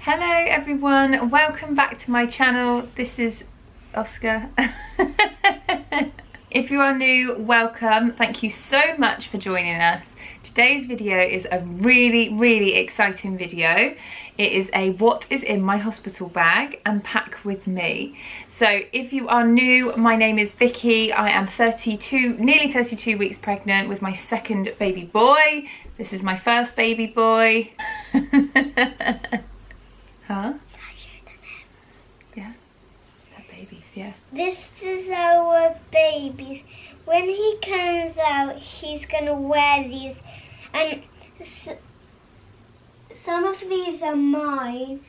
Hello everyone, welcome back to my channel. This is Oscar. If you are new, welcome. Thank you so much for joining us. Today's video is a really exciting video. It is a what is in my hospital bag and pack with me. So if you are new, my name is Vicky. I am nearly 32 weeks pregnant with my second baby boy. This is my first baby boy. Huh? Yeah, they're babies, yeah. This is our babies. When he comes out, he's gonna wear these, and some of these are mine,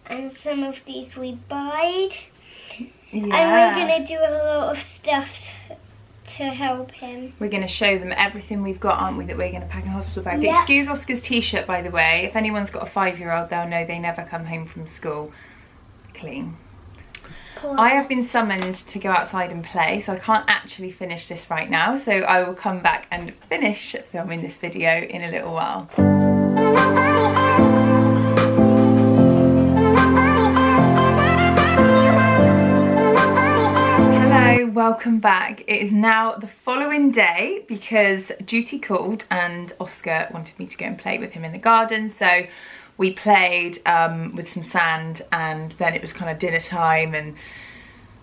and some of these we buyed. Yeah. And we're gonna do a lot of stuff to help him. We're going to show them everything we've got, aren't we, that we're going to pack in a hospital bag. Yep. Excuse Oscar's t-shirt, by the way. If anyone's got a 5-year-old, they'll know they never come home from school clean. Poor. I have been summoned to go outside and play, so I can't actually finish this right now. So I will come back and finish filming this video in a little while. Welcome back. It is now the following day because duty called and Oscar wanted me to go and play with him in the garden. So we played with some sand, and then it was kind of dinner time, and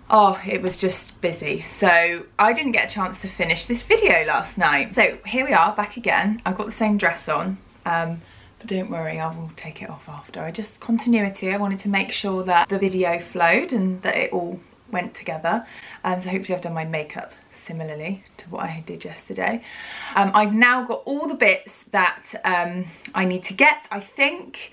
oh, it was just busy. So I didn't get a chance to finish this video last night. So here we are back again. I've got the same dress on, but don't worry, I will take it off after. I just continuity. I wanted to make sure that the video flowed and that it all went together. So hopefully I've done my makeup similarly to what I did yesterday. I've now got all the bits that I need to get, I think.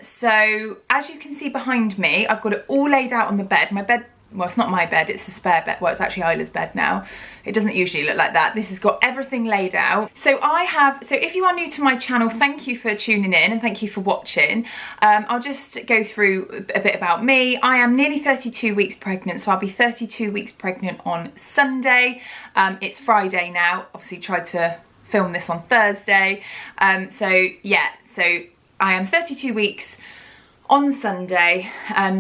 So as you can see behind me, I've got it all laid out on the bed. My bed, well, it's not my bed, it's the spare bed. Well, it's actually Isla's bed now. It doesn't usually look like that. This has got everything laid out. So if you are new to my channel, thank you for tuning in and thank you for watching. I'll just go through a bit about me. I am nearly 32 weeks pregnant, so I'll be 32 weeks pregnant on Sunday. It's Friday now. Obviously tried to film this on Thursday. So yeah, so I am 32 weeks on Sunday.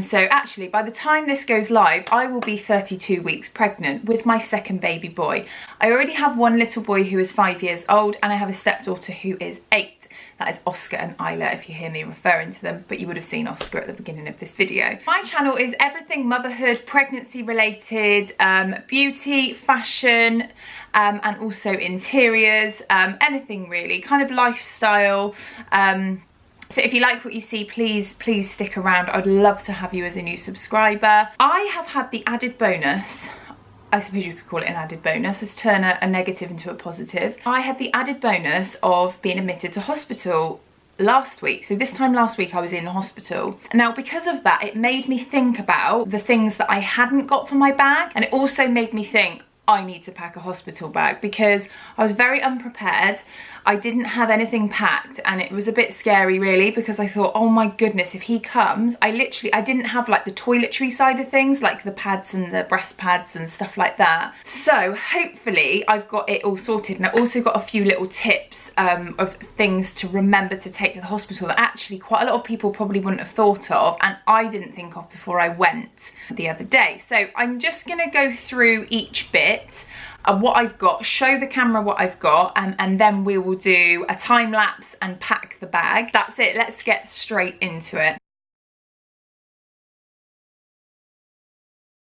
So actually by the time this goes live, I will be 32 weeks pregnant with my second baby boy. I already have one little boy who is 5 years old, and I have a stepdaughter who is 8. That is Oscar and Isla, if you hear me referring to them, but you would have seen Oscar at the beginning of this video. My channel is everything motherhood, pregnancy related, beauty, fashion, and also interiors, anything really, kind of lifestyle. So if you like what you see, please stick around. I'd love to have you as a new subscriber. I have had the added bonus, I suppose you could call it an added bonus, let's turn a negative into a positive. I had the added bonus of being admitted to hospital last week. So this time last week I was in hospital. Now because of that, it made me think about the things that I hadn't got for my bag, and it also made me think, I need to pack a hospital bag, because I was very unprepared. I didn't have anything packed, and it was a bit scary really, because I thought, oh my goodness, if he comes, I didn't have like the toiletry side of things, like the pads and the breast pads and stuff like that. So hopefully I've got it all sorted, and I also got a few little tips of things to remember to take to the hospital that actually quite a lot of people probably wouldn't have thought of, and I didn't think of before I went the other day. So I'm just gonna go through each bit of what I've got, show the camera what I've got, and then we will do a time lapse and pack the bag. That's it, let's get straight into it.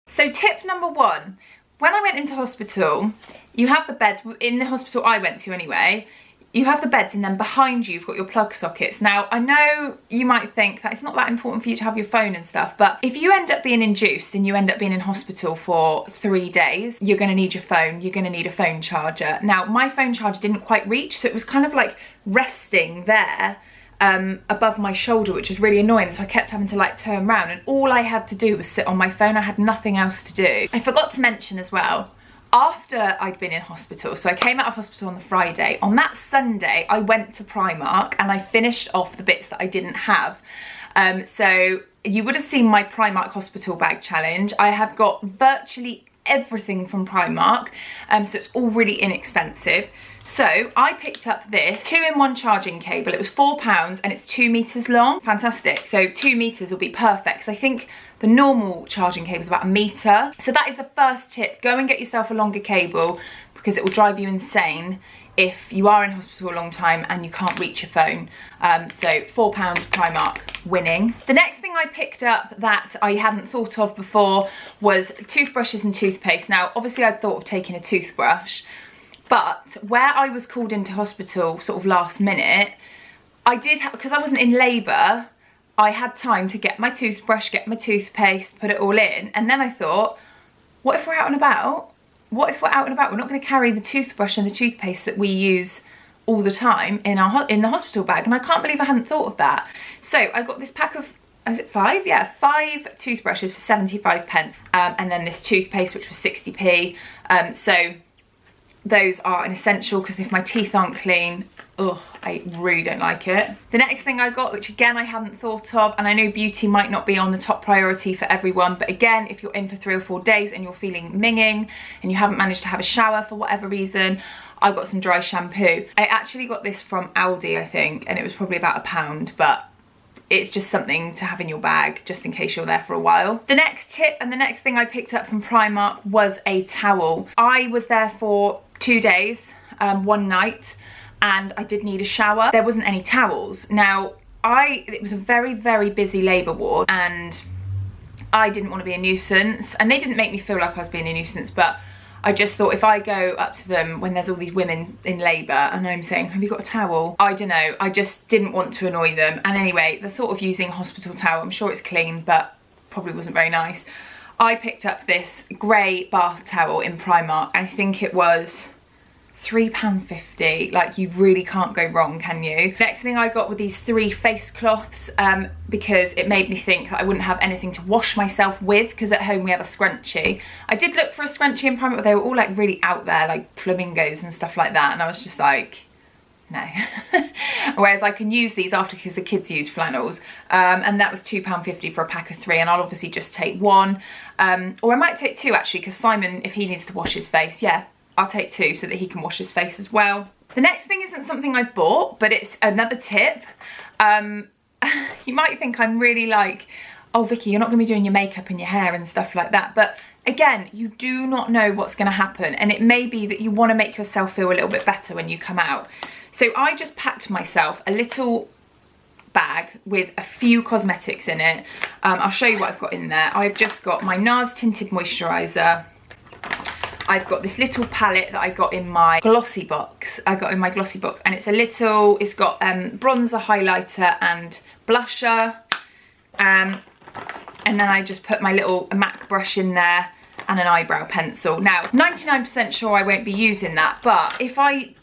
So tip number 1, when I went into hospital, you have the beds, in the hospital I went to anyway, you have the beds, and then behind you you've got your plug sockets. Now I know you might think that it's not that important for you to have your phone and stuff, but if you end up being induced and you end up being in hospital for 3 days, you're going to need your phone, you're going to need a phone charger. Now my phone charger didn't quite reach, so it was kind of like resting there above my shoulder, which was really annoying, so I kept having to like turn around, and all I had to do was sit on my phone. I had nothing else to do. I forgot to mention as well, after I'd been in hospital, so I came out of hospital on the Friday, on that Sunday I went to Primark and I finished off the bits that I didn't have. So you would have seen my Primark hospital bag challenge. I have got virtually everything from Primark, so it's all really inexpensive. So I picked up this 2-in-1 charging cable. It was £4 and it's 2 meters long. Fantastic. So 2 meters will be perfect, because I think the normal charging cable is about 1 meter. So that is the first tip. Go and get yourself a longer cable, because it will drive you insane if you are in hospital a long time and you can't reach your phone. So £4 Primark, winning. The next thing I picked up that I hadn't thought of before was toothbrushes and toothpaste. Now, obviously I'd thought of taking a toothbrush, but where I was called into hospital sort of last minute, I did, because I wasn't in labour, I had time to get my toothbrush, get my toothpaste, put it all in. And then I thought, what if we're out and about? What if we're out and about? We're not going to carry the toothbrush and the toothpaste that we use all the time in the hospital bag. And I can't believe I hadn't thought of that. So I got this pack of, is it 5? Yeah, 5 toothbrushes for 75 pence. And then this toothpaste, which was 60p. So those are an essential, because if my teeth aren't clean, ugh, I really don't like it. The next thing I got, which again I hadn't thought of, and I know beauty might not be on the top priority for everyone, but again, if you're in for 3 or 4 days and you're feeling minging and you haven't managed to have a shower for whatever reason, I got some dry shampoo. I actually got this from Aldi, I think, and it was probably about £1, but it's just something to have in your bag just in case you're there for a while. The next tip and the next thing I picked up from Primark was a towel. I was there for 2 days, 1 night, and I did need a shower. There wasn't any towels. Now, it was a very, very busy labour ward, and I didn't want to be a nuisance, and they didn't make me feel like I was being a nuisance, but I just thought if I go up to them when there's all these women in labour and I'm saying, have you got a towel? I don't know, I just didn't want to annoy them. And anyway, the thought of using a hospital towel, I'm sure it's clean, but probably wasn't very nice. I picked up this grey bath towel in Primark, and I think it was £3.50. Like, you really can't go wrong, can you? Next thing I got were these 3 face cloths, because it made me think that I wouldn't have anything to wash myself with, because at home we have a scrunchie. I did look for a scrunchie in Primark, but they were all like really out there, like flamingos and stuff like that, and I was just like, no. Whereas I can use these after, because the kids use flannels, and that was £2.50 for a pack of 3, and I'll obviously just take 1, or I might take 2 actually, because Simon, if he needs to wash his face, yeah, I'll take 2 so that he can wash his face as well. The next thing isn't something I've bought, but it's another tip. You might think I'm really like, oh Vicky, you're not going to be doing your makeup and your hair and stuff like that, but again, you do not know what's going to happen, and it may be that you want to make yourself feel a little bit better when you come out. So I just packed myself a little bag with a few cosmetics in it. I'll show you what I've got in there. I've just got my NARS tinted moisturiser. I've got this little palette that I got in my glossy box. And it's a little, it's got bronzer, highlighter and blusher. And then I just put my little MAC brush in there and an eyebrow pencil. Now, 99% sure I won't be using that, but if I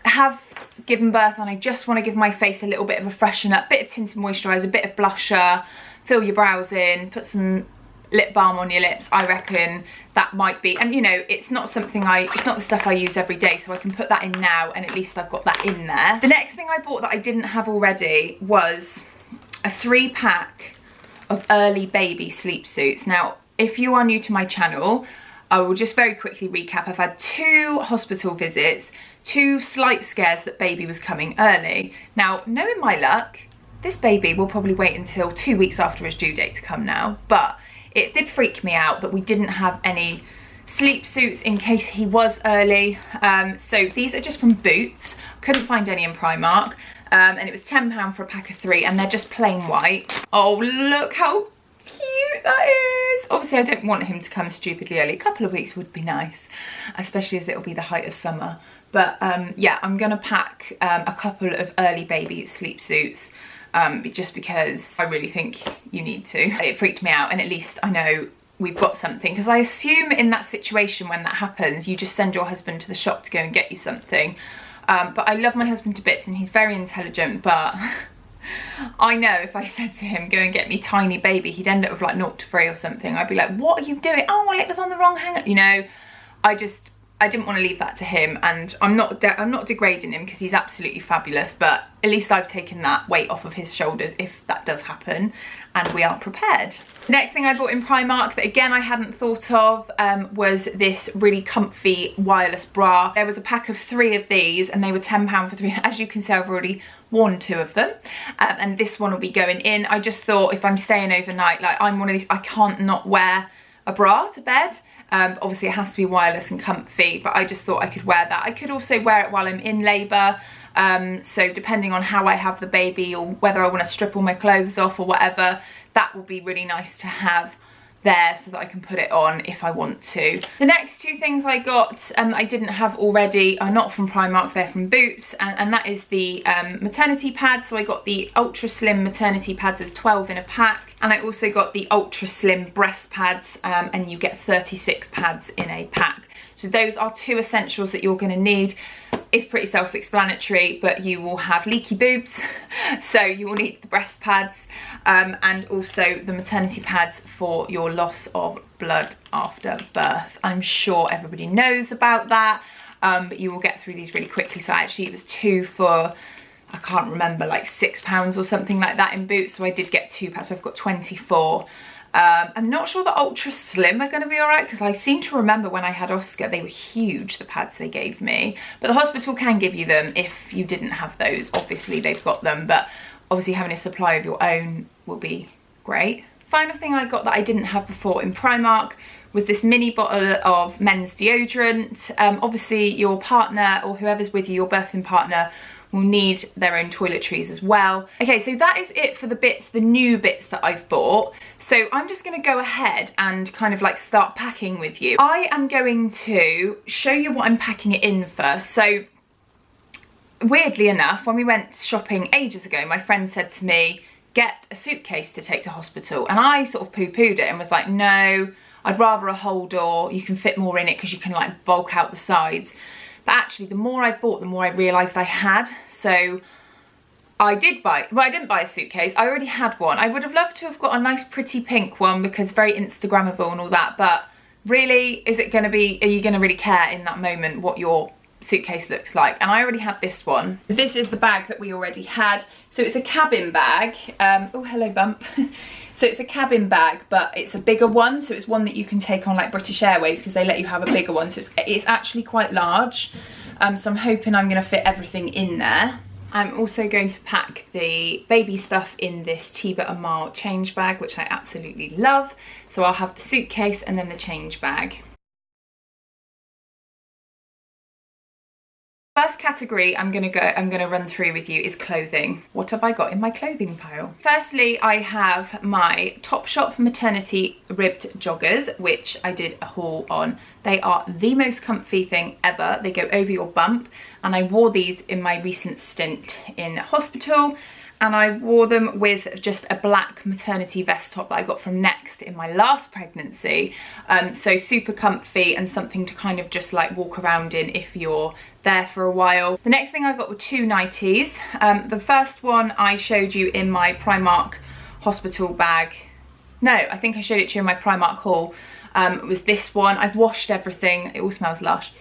have given birth and I just want to give my face a little bit of a freshen up, bit of tinted moisturiser, bit of blusher, fill your brows in, put some lip balm on your lips, I reckon that might be, and you know, it's not something it's not the stuff I use every day, so I can put that in now and at least I've got that in there. The next thing I bought that I didn't have already was a 3-pack of early baby sleep suits. Now, if you are new to my channel, I will just very quickly recap. I've had 2 hospital visits, 2 slight scares that baby was coming early. Now, knowing my luck, this baby will probably wait until 2 weeks after his due date to come now, but it did freak me out that we didn't have any sleep suits in case he was early. So these are just from Boots. Couldn't find any in Primark. And it was £10 for a pack of 3, and they're just plain white. Oh, look how cute that is. Obviously, I don't want him to come stupidly early. A couple of weeks would be nice, especially as it'll be the height of summer. But yeah, I'm gonna pack a couple of early baby sleep suits. Just because I really think you need to. It freaked me out, and at least I know we've got something, because I assume in that situation when that happens, you just send your husband to the shop to go and get you something. But I love my husband to bits and he's very intelligent, but I know if I said to him, go and get me tiny baby, he'd end up with like 0 to 3 or something. I'd be like, what are you doing? Oh, well, it was on the wrong hanger. You know, I didn't want to leave that to him, and I'm not degrading him because he's absolutely fabulous, but at least I've taken that weight off of his shoulders if that does happen, and we are prepared. The next thing I bought in Primark that again I hadn't thought of was this really comfy wireless bra. There was a pack of 3 of these and they were £10 for 3. As you can see, I've already worn 2 of them, and this one will be going in. I just thought if I'm staying overnight, like I'm one of these, I can't not wear a bra to bed. Obviously it has to be wireless and comfy, but I just thought I could wear that. I could also wear it while I'm in labour, so depending on how I have the baby or whether I want to strip all my clothes off or whatever, that will be really nice to have there so that I can put it on if I want to. The next 2 things I got I didn't have already are not from Primark, they're from Boots, and that is the maternity pads. So I got the ultra slim maternity pads as 12 in a pack, and I also got the ultra slim breast pads, and you get 36 pads in a pack. So those are 2 essentials that you're going to need. It's pretty self-explanatory, but you will have leaky boobs, so you will need the breast pads, and also the maternity pads for your loss of blood after birth. I'm sure everybody knows about that, but you will get through these really quickly. So actually it was 2 for, I can't remember, like £6 or something like that in Boots, so I did get 2 pads, so I've got 24. I'm not sure the ultra slim are going to be alright, because I seem to remember when I had Oscar they were huge, the pads they gave me, but the hospital can give you them if you didn't have those. Obviously they've got them, but obviously having a supply of your own will be great. Final thing I got that I didn't have before in Primark was this mini bottle of men's deodorant. Obviously your partner or whoever's with you, your birthing partner, will need their own toiletries as well. Okay, so that is it for the bits, the new bits that I've bought. So I'm just going to go ahead and kind of like start packing with you. I am going to show you what I'm packing it in first. So weirdly enough, when we went shopping ages ago, my friend said to me, get a suitcase to take to hospital, and I sort of poo-pooed it and was like, no, I'd rather a whole door. You can fit more in it because you can like bulk out the sides. But actually the more I've bought, the more I realised I had. So I did buy, well, I didn't buy a suitcase, I already had one. I would have loved to have got a nice pretty pink one because very Instagrammable and all that, but really, is it going to be, are you going to really care in that moment what your suitcase looks like? And I already had this one. This is the bag that we already had. So it's a cabin bag. Oh, hello bump. So it's a cabin bag, but it's a bigger one. So it's one that you can take on like British Airways because they let you have a bigger one. So it's actually quite large. So I'm hoping I'm going to fit everything in there. I'm also going to pack the baby stuff in this Tiba Amal change bag, which I absolutely love. So I'll have the suitcase and then the change bag. First category I'm gonna run through with you is clothing. What have I got in my clothing pile? Firstly, I have my Topshop maternity ribbed joggers, which I did a haul on. They are the most comfy thing ever. They go over your bump, and I wore these in my recent stint in hospital, and I wore them with just a black maternity vest top that I got from Next in my last pregnancy. So super comfy and something to kind of just like walk around in if you're there for a while. The next thing I got were 2 nighties. The first one I showed you in my Primark hospital bag. No, I think I showed it to you in my Primark haul. It was this one. I've washed everything. It all smells lush.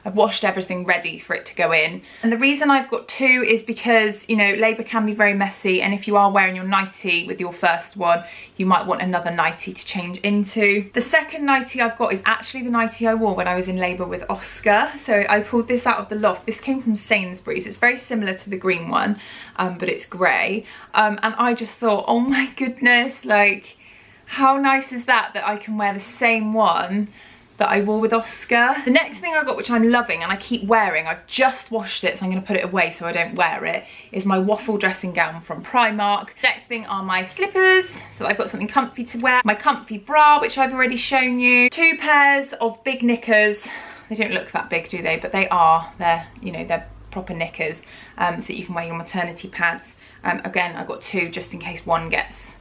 I've washed everything ready for it to go in. And the reason I've got 2 is because, you know, labour can be very messy, and if you are wearing your nightie with your first one, you might want another nightie to change into. The second nightie I've got is actually the nightie I wore when I was in labour with Oscar. So I pulled this out of the loft. This came from Sainsbury's. It's very similar to the green one, but it's grey. And I just thought, oh my goodness, like, how nice is that I can wear the same one that I wore with Oscar. The next thing I got, which I'm loving and I keep wearing, I've just washed it so I'm going to put it away so I don't wear it, is my waffle dressing gown from Primark. Next thing are my slippers, so I've got something comfy to wear. My comfy bra, which I've already shown you. 2 pairs of big knickers. They don't look that big, do they? But they are. They're, you know, they're proper knickers, so that you can wear your maternity pads. Again, I got 2 just in case one gets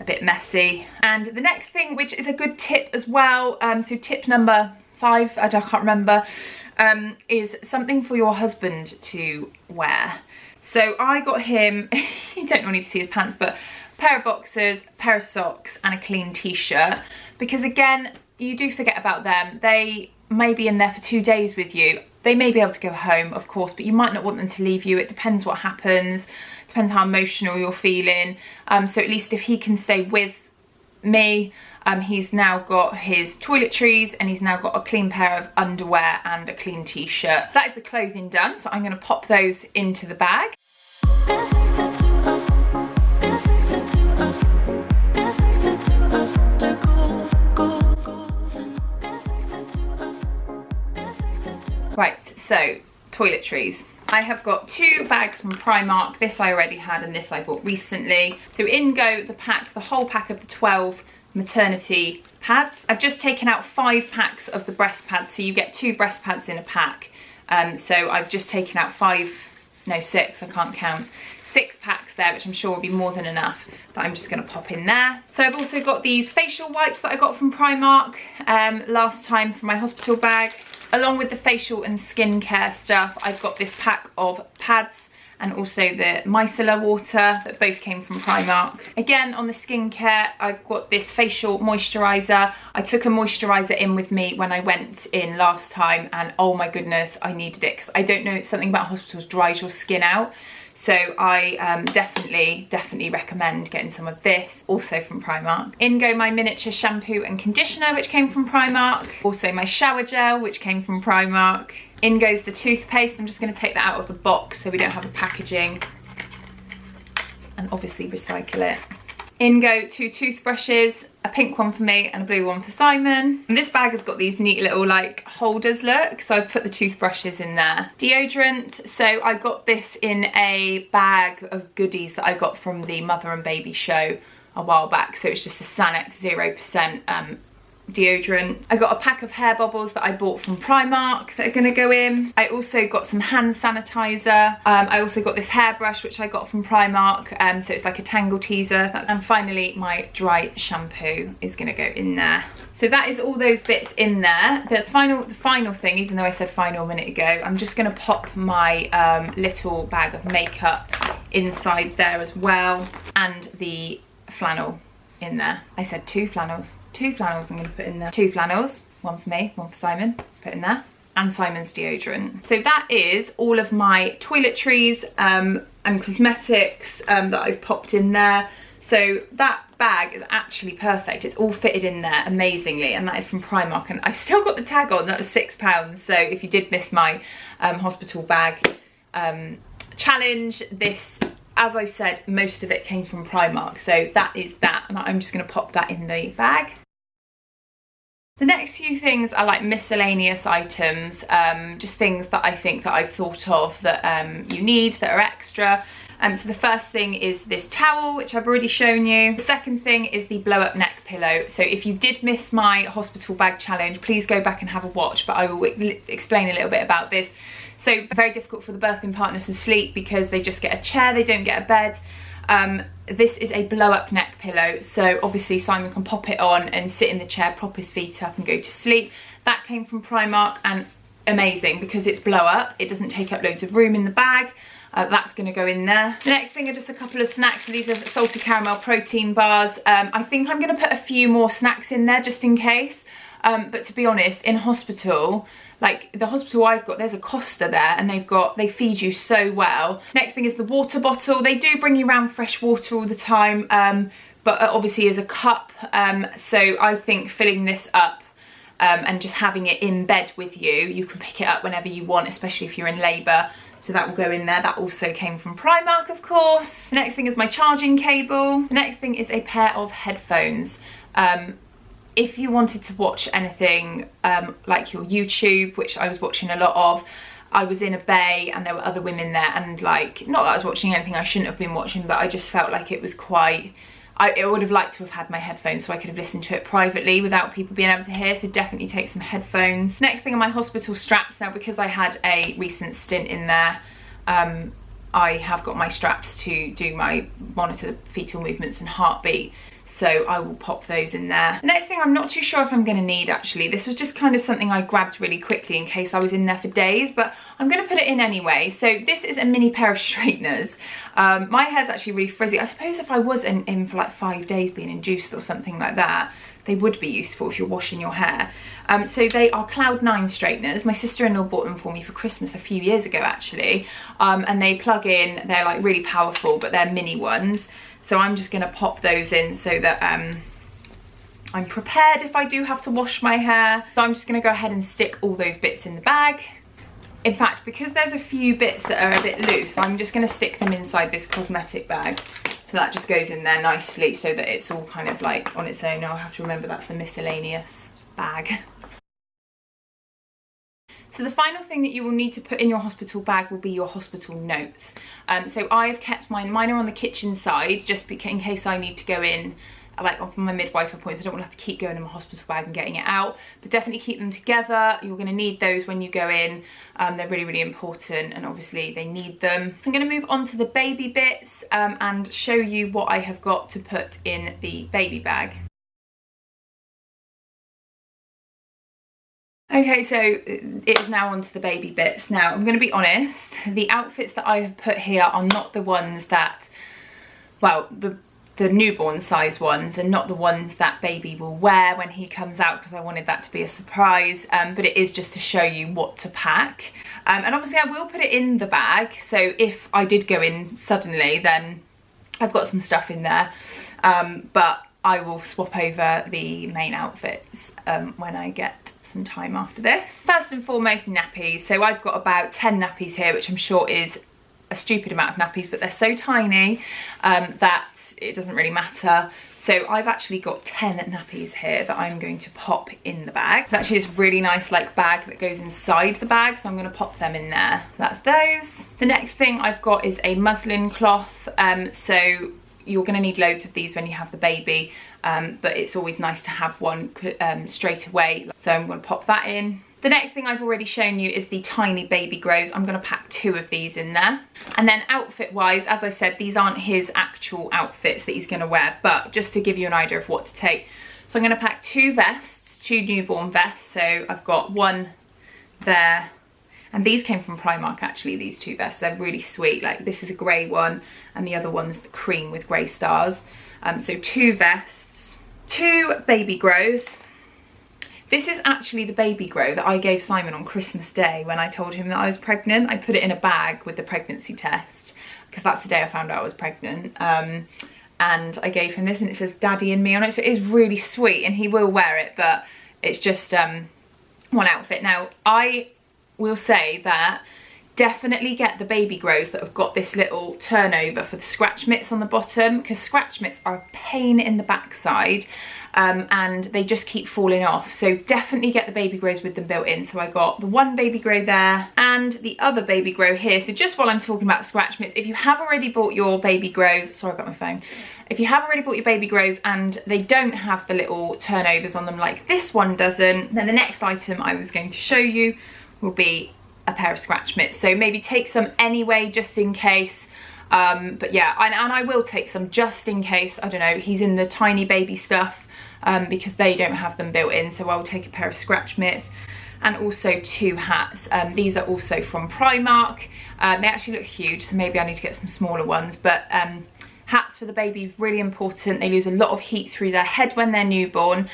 a bit messy. And the next thing, which is a good tip as well, so tip number 5, I can't remember, is something for your husband to wear. So I got him, you don't need to see his pants, but a pair of boxers, a pair of socks and a clean t-shirt, because again, you do forget about them. They maybe in there for 2 days with you, they may be able to go home, of course, but you might not want them to leave you. It depends what happens, depends how emotional you're feeling. So at least if he can stay with me, he's now got his toiletries and he's now got a clean pair of underwear and a clean t-shirt. That is the clothing done, so I'm going to pop those into the bag. Right, so toiletries. I have got 2 bags from Primark. This I already had and this I bought recently. So in go the pack, the whole pack of the 12 maternity pads. I've just taken out 5 packs of the breast pads, so you get 2 breast pads in a pack. So I've just taken out 6, I can't count. 6 packs there, which I'm sure will be more than enough, that I'm just going to pop in there. So I've also got these facial wipes that I got from Primark last time from my hospital bag. Along with the facial and skincare stuff, I've got this pack of pads and also the micellar water that both came from Primark. Again, on the skincare, I've got this facial moisturiser. I took a moisturiser in with me when I went in last time, and oh my goodness, I needed it, because I don't know, something about hospitals dries your skin out. So I definitely recommend getting some of this, also from Primark. In go my miniature shampoo and conditioner, which came from Primark. Also my shower gel, which came from Primark. In goes the toothpaste. I'm just going to take that out of the box so we don't have the packaging, and obviously recycle it. In go 2 toothbrushes, a pink one for me and a blue one for Simon. And this bag has got these neat little like holders, look, so I've put the toothbrushes in there. Deodorant, so I got this in a bag of goodies that I got from the Mother and Baby show a while back, so it's just a Sanex 0% deodorant. I got a pack of hair bubbles that I bought from Primark that are going to go in. I also got some hand sanitizer. I also got this hairbrush which I got from Primark, so it's like a tangle teaser. And finally my dry shampoo is going to go in there. So that is all those bits in there. The final thing, even though I said final a minute ago, I'm just going to pop my little bag of makeup inside there as well, and the flannel in there. I said 2 flannels. 2 flannels I'm going to put in there. 2 flannels, one for me, one for Simon, put in there. And Simon's deodorant. So that is all of my toiletries and cosmetics that I've popped in there. So that bag is actually perfect. It's all fitted in there amazingly, and that is from Primark, and I've still got the tag on. That was £6. So if you did miss my hospital bag challenge, this, as I've said, most of it came from Primark. So that is that, and I'm just going to pop that in the bag. The next few things are like miscellaneous items, just things that I think that I've thought of that you need, that are extra. So the first thing is this towel, which I've already shown you. The second thing is the blow up neck pillow. So if you did miss my hospital bag challenge, please go back and have a watch, but I will explain a little bit about this. So very difficult for the birthing partners to sleep because they just get a chair, they don't get a bed. This is a blow up neck pillow, so obviously Simon can pop it on and sit in the chair, prop his feet up and go to sleep. That came from Primark, and amazing because it's blow up, it doesn't take up loads of room in the bag. That's going to go in there. The next thing are just a couple of snacks. So these are salted caramel protein bars. I think I'm going to put a few more snacks in there just in case, but to be honest, in hospital, like the hospital I've got, there's a Costa there, and they feed you so well. Next thing is the water bottle. They do bring you around fresh water all the time, but obviously as a cup. So I think filling this up and just having it in bed with you, you can pick it up whenever you want, especially if you're in labour. So that will go in there. That also came from Primark, of course. The next thing is my charging cable. The next thing is a pair of headphones. If you wanted to watch anything like your YouTube, which I was watching a lot of, I was in a bay and there were other women there, and like, not that I was watching anything I shouldn't have been watching, but I just felt like it was quite, I would have liked to have had my headphones so I could have listened to it privately without people being able to hear, so definitely take some headphones. Next thing are my hospital straps. Now, because I had a recent stint in there, I have got my straps to monitor the fetal movements and heartbeat, so I will pop those in there. The next thing I'm not too sure if I'm going to need, actually. This was just kind of something I grabbed really quickly in case I was in there for days, but I'm going to put it in anyway. So this is a mini pair of straighteners. My hair's actually really frizzy. I suppose if I was in for like 5 days being induced or something like that, they would be useful if you're washing your hair. So they are Cloud9 straighteners. My sister-in-law bought them for me for Christmas a few years ago actually, and they plug in. They're like really powerful, but they're mini ones. So I'm just going to pop those in so that I'm prepared if I do have to wash my hair. So I'm just going to go ahead and stick all those bits in the bag. In fact, because there's a few bits that are a bit loose, I'm just going to stick them inside this cosmetic bag. So that just goes in there nicely so that it's all kind of like on its own. I'll have to remember that's the miscellaneous bag. So the final thing that you will need to put in your hospital bag will be your hospital notes. So I've kept mine are on the kitchen side just in case I need to go in, like on my midwife appointments. I don't want to have to keep going in my hospital bag and getting it out, but definitely keep them together. You're going to need those when you go in. They're really, really important, and obviously they need them. So I'm going to move on to the baby bits and show you what I have got to put in the baby bag. Okay, so it is now onto the baby bits. Now, I'm going to be honest, the outfits that I have put here are not the ones that, well, the newborn size ones, and not the ones that baby will wear when he comes out, because I wanted that to be a surprise, but it is just to show you what to pack. And obviously I will put it in the bag, so if I did go in suddenly, then I've got some stuff in there, but I will swap over the main outfits when I get some time after this. First and foremost, nappies. So I've got about 10 nappies here, which I'm sure is a stupid amount of nappies, but they're so tiny that it doesn't really matter. So I've actually got 10 nappies here that I'm going to pop in the bag. It's actually this really nice like bag that goes inside the bag, so I'm going to pop them in there. So that's those. The next thing I've got is a muslin cloth. So you're going to need loads of these when you have the baby, but it's always nice to have one straight away. So I'm going to pop that in. The next thing I've already shown you is the tiny baby grows. I'm going to pack 2 of these in there. And then outfit wise, as I've said, these aren't his actual outfits that he's going to wear, but just to give you an idea of what to take. So I'm going to pack 2 vests, 2 newborn vests. So I've got one there, and these came from Primark actually, these 2 vests. They're really sweet. Like this is a grey one and the other one's the cream with grey stars. So 2 vests, 2 baby grows. This is actually the baby grow that I gave Simon on Christmas Day when I told him that I was pregnant. I put it in a bag with the pregnancy test because that's the day I found out I was pregnant. And I gave him this, and it says Daddy and Me on it. So it is really sweet, and he will wear it, but it's just one outfit. Now, I will say that definitely get the baby grows that have got this little turnover for the scratch mitts on the bottom, because scratch mitts are a pain in the backside. And they just keep falling off, so definitely get the baby grows with them built in. So I got the one baby grow there and the other baby grow here. So just while I'm talking about scratch mitts, if you have already bought your baby grows, sorry I got my phone, if you have already bought your baby grows and they don't have the little turnovers on them like this one doesn't, then the next item I was going to show you will be a pair of scratch mitts. So maybe take some anyway just in case. But yeah, and I will take some just in case, I don't know, he's in the tiny baby stuff, because they don't have them built in. So I'll take a pair of scratch mitts and also 2 hats. These are also from Primark. They actually look huge, so maybe I need to get some smaller ones, but hats for the baby, really important. They lose a lot of heat through their head when they're newborn,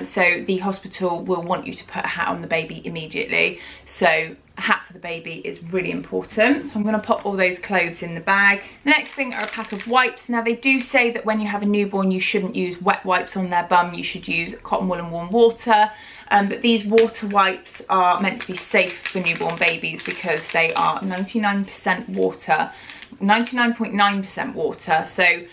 so the hospital will want you to put a hat on the baby immediately. So a hat for the baby is really important. So I'm going to pop all those clothes in the bag. The next thing are a pack of wipes. Now they do say that when you have a newborn you shouldn't use wet wipes on their bum, you should use cotton wool and warm water. But these water wipes are meant to be safe for newborn babies because they are 99% water, 99.9% water, so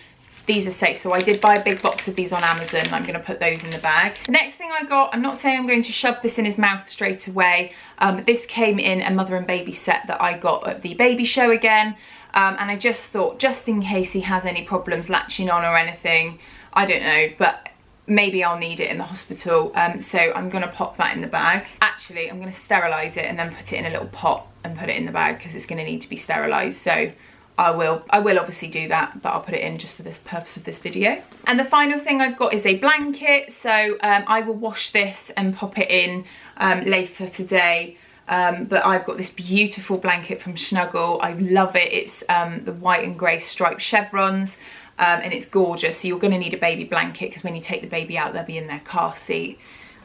these are safe. So I did buy a big box of these on Amazon. I'm going to put those in the bag. The next thing I got, I'm not saying I'm going to shove this in his mouth straight away, but this came in a mother and baby set that I got at the baby show again, and I just thought, just in case he has any problems latching on or anything, I don't know, but maybe I'll need it in the hospital, so I'm going to pop that in the bag. Actually, I'm going to sterilise it and then put it in a little pot and put it in the bag because it's going to need to be sterilised. So I will obviously do that, but I'll put it in just for this purpose of this video. And the final thing I've got is a blanket. So I will wash this and pop it in later today. But I've got this beautiful blanket from Snuggle. I love it. It's the white and grey striped chevrons. and it's gorgeous. So you're going to need a baby blanket because when you take the baby out, they'll be in their car seat.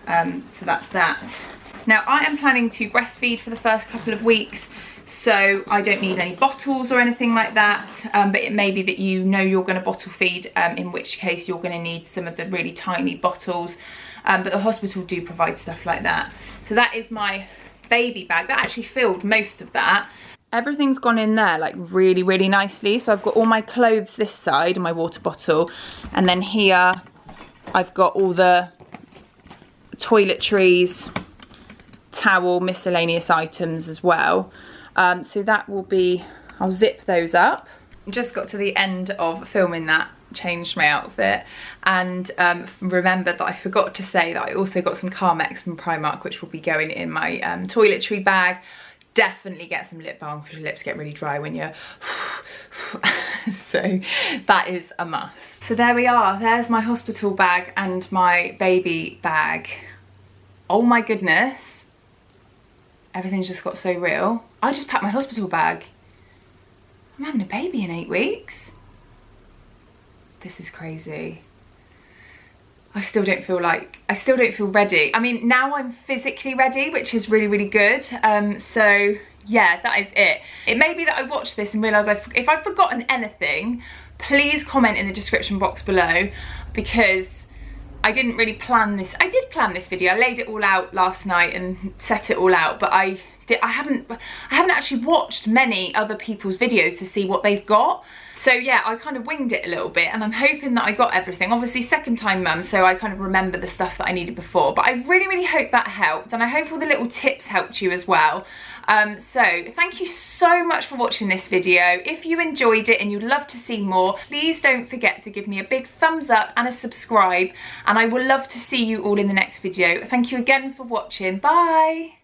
So that's that. Now I am planning to breastfeed for the first couple of weeks, so I don't need any bottles or anything like that, but it may be that you know you're going to bottle feed, in which case you're going to need some of the really tiny bottles, but the hospital do provide stuff like that. So that is my baby bag. That actually filled most of that. Everything's gone in there like really, really nicely. So I've got all my clothes this side and my water bottle, and then here I've got all the toiletries, towel, miscellaneous items as well. So that will be, I'll zip those up. Just got to the end of filming that, changed my outfit, and remembered that I forgot to say that I also got some Carmex from Primark, which will be going in my toiletry bag. Definitely get some lip balm because your lips get really dry when you're so that is a must. So there we are, there's my hospital bag and my baby bag. Oh my goodness, everything's just got so real. I just packed my hospital bag. I'm having a baby in 8 weeks. This is crazy. I still don't feel ready. I mean, now I'm physically ready, which is really, really good. So yeah, that is it. It may be that I watched this and realise if I've forgotten anything, please comment in the description box below, because I didn't really plan this. I did plan this video. I laid it all out last night and set it all out, but I haven't actually watched many other people's videos to see what they've got. So yeah, I kind of winged it a little bit, and I'm hoping that I got everything. Obviously second time mum, so I kind of remember the stuff that I needed before, but I really, really hope that helped, and I hope all the little tips helped you as well. So thank you so much for watching this video. If you enjoyed it and you'd love to see more, please don't forget to give me a big thumbs up and a subscribe, and I will love to see you all in the next video. Thank you again for watching. Bye.